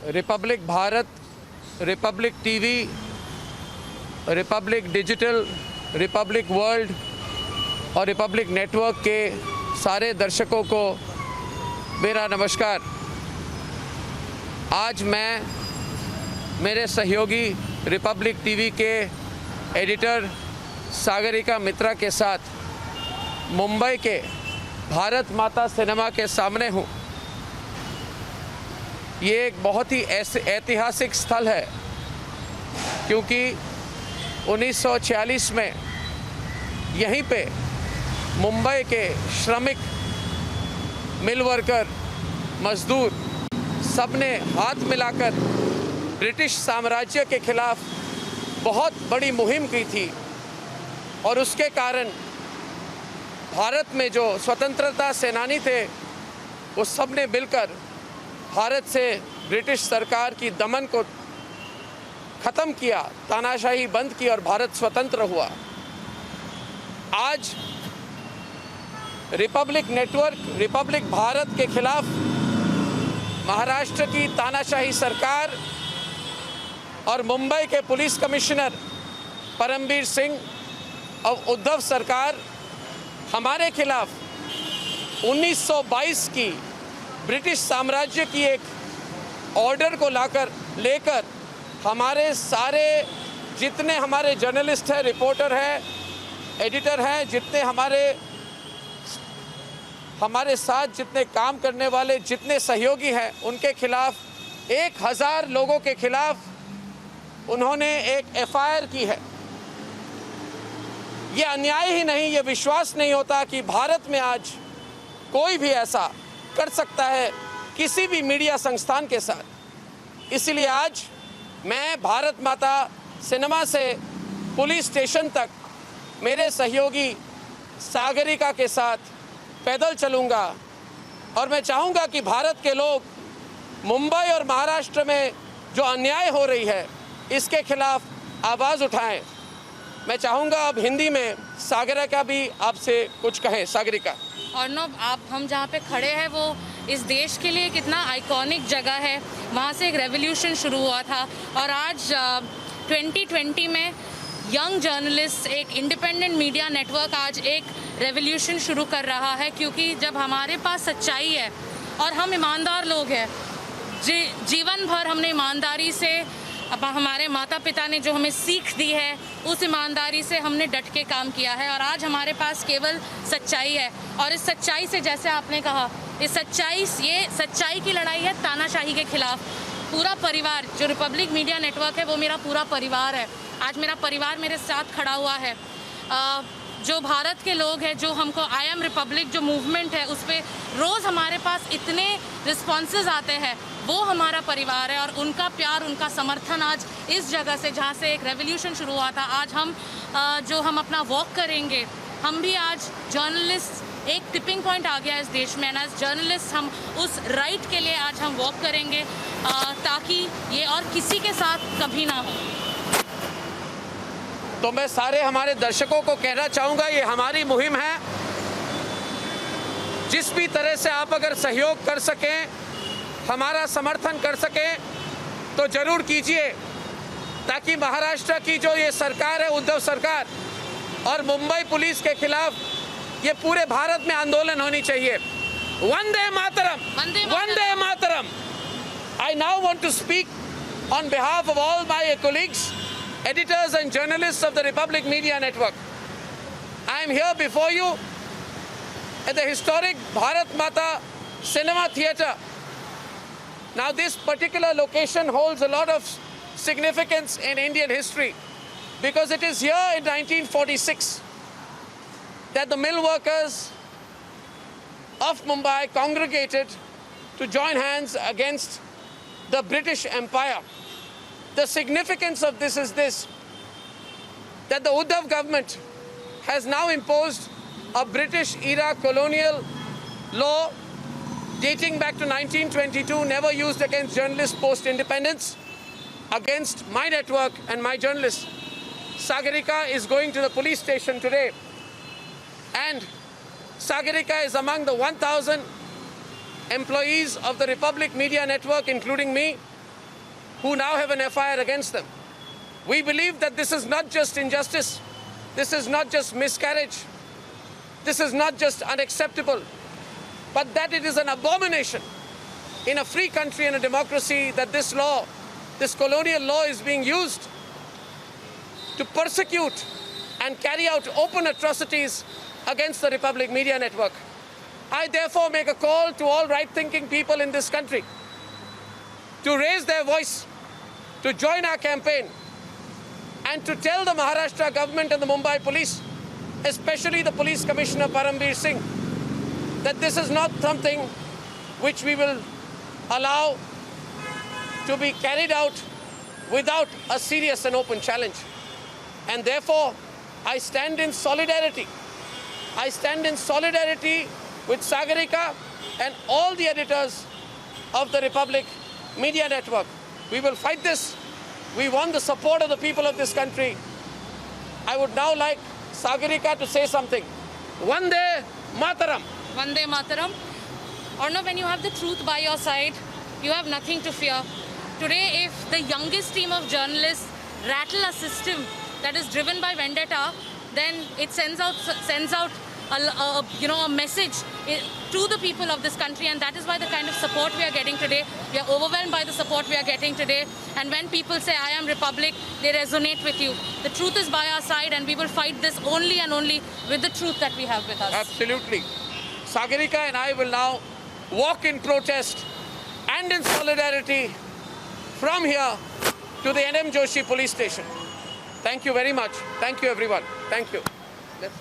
Republic Bharat, Republic TV, Republic digital, Republic world और Republic network के सारे दर्शकों को मेरा नमस्कार। आज मैं मेरे सहयोगी रिपब्लिक टीवी के एडिटर सागरिका मित्रा के साथ मुंबई के भारत माता सिनेमा के सामने हूँ। ये एक बहुत ही ऐतिहासिक स्थल है क्योंकि 1946 में यहीं पे मुंबई के श्रमिक, मिल वर्कर, मजदूर सब ने हाथ मिलाकर ब्रिटिश साम्राज्य के खिलाफ बहुत बड़ी मुहिम की थी और उसके कारण भारत में जो स्वतंत्रता सेनानी थे वो सब ने मिलकर भारत से ब्रिटिश सरकार की दमन को ख़त्म किया, तानाशाही बंद की और भारत स्वतंत्र हुआ। आज रिपब्लिक नेटवर्क, रिपब्लिक भारत के खिलाफ महाराष्ट्र की तानाशाही सरकार और मुंबई के पुलिस कमिश्नर परमबीर सिंह और उद्धव सरकार हमारे खिलाफ 1922 की ब्रिटिश साम्राज्य की एक ऑर्डर को लेकर हमारे सारे जितने हमारे जर्नलिस्ट हैं, रिपोर्टर हैं, एडिटर हैं, जितने हमारे साथ जितने काम करने वाले जितने सहयोगी हैं, उनके खिलाफ 1000 लोगों के खिलाफ उन्होंने एक एफआईआर की है। ये अन्याय ही नहीं, ये विश्वास नहीं होता कि भारत में आज कोई भी ऐसा कर सकता है किसी भी मीडिया संस्थान के साथ। इसलिए आज मैं भारत माता सिनेमा से पुलिस स्टेशन तक मेरे सहयोगी सागरिका के साथ पैदल चलूँगा और मैं चाहूँगा कि भारत के लोग मुंबई और महाराष्ट्र में जो अन्याय हो रही है इसके खिलाफ आवाज़ उठाएं। मैं चाहूँगा अब हिंदी में सागरिका भी आपसे कुछ कहें। सागरिका। अर्नब, हम जहाँ पे खड़े हैं वो इस देश के लिए कितना आइकॉनिक जगह है। वहाँ से एक रेवोल्यूशन शुरू हुआ था और आज 2020 में यंग जर्नलिस्ट, एक इंडिपेंडेंट मीडिया नेटवर्क आज एक रेवोल्यूशन शुरू कर रहा है क्योंकि जब हमारे पास सच्चाई है और हम ईमानदार लोग हैं, जीवन भर हमने ईमानदारी से, अब हमारे माता पिता ने जो हमें सीख दी है उस ईमानदारी से हमने डट के काम किया है और आज हमारे पास केवल सच्चाई है। और इस सच्चाई से, जैसे आपने कहा, ये सच्चाई की लड़ाई है तानाशाही के खिलाफ। पूरा परिवार, जो रिपब्लिक मीडिया नेटवर्क है वो मेरा पूरा परिवार है। आज मेरा परिवार मेरे साथ खड़ा हुआ है। जो भारत के लोग हैं, जो हमको आई एम रिपब्लिक जो मूवमेंट है उस पर रोज़ हमारे पास इतने रिस्पॉन्सेज आते हैं, वो हमारा परिवार है और उनका प्यार, उनका समर्थन आज इस जगह से, जहाँ से एक रेवोल्यूशन शुरू हुआ था, आज हम अपना वॉक करेंगे। हम भी आज जर्नलिस्ट, एक टिपिंग पॉइंट आ गया इस देश में, एज जर्नलिस्ट हम उस राइट के लिए आज हम वॉक करेंगे ताकि ये और किसी के साथ कभी ना हो। तो मैं सारे हमारे दर्शकों को कहना चाहूँगा, ये हमारी मुहिम है। जिस भी तरह से आप अगर सहयोग कर सकें, हमारा समर्थन कर सकें तो ज़रूर कीजिए ताकि महाराष्ट्र की जो ये सरकार है, उद्धव सरकार, और मुंबई पुलिस के खिलाफ ये पूरे भारत में आंदोलन होनी चाहिए। Vande Mataram, Vande Mataram. I now want to speak on behalf of all my colleagues, editors and journalists of the Republic Media Network. I am here before you at the historic Bharat Mata Cinema Theatre. Now this particular location holds a lot of significance in Indian history because it is here in 1946 that the mill workers of Mumbai congregated to join hands against the British Empire. The significance of this is this, that the Uddhav government has now imposed a British-era colonial law dating back to 1922, never used against journalists post-independence, against my network and my journalists. Sagarika is going to the police station today, and Sagarika is among the 1,000 employees of the Republic Media Network, including me, who now have an FIR against them. We believe that this is not just injustice, this is not just miscarriage, this is not just unacceptable, but that it is an abomination in a free country and a democracy that this law, this colonial law, is being used to persecute and carry out open atrocities against the Republic Media Network. I therefore make a call to all right-thinking people in this country to raise their voice, to join our campaign, and to tell the Maharashtra government and the Mumbai police, especially the Police Commissioner Parambir Singh, that this is not something which we will allow to be carried out without a serious and open challenge. And therefore, I stand in solidarity. I stand in solidarity with Sagarika and all the editors of the Republic Media Network. We will fight this. We want the support of the people of this country. I would now like Sagarika to say something. Vande Mataram. Vande Mataram. Arnav, when you have the truth by your side, you have nothing to fear. Today, if the youngest team of journalists rattle a system that is driven by vendetta, then it sends out a message to the people of this country, and that is why the kind of support we are getting today. We are overwhelmed by the support we are getting today, and when people say I am Republic, they resonate with you. The truth is by our side, and we will fight this only and only with the truth that we have with us. Absolutely. Sagarika and I will now walk in protest and in solidarity from here to the NM Joshi police station. Thank you very much. Thank you, everyone. Thank you.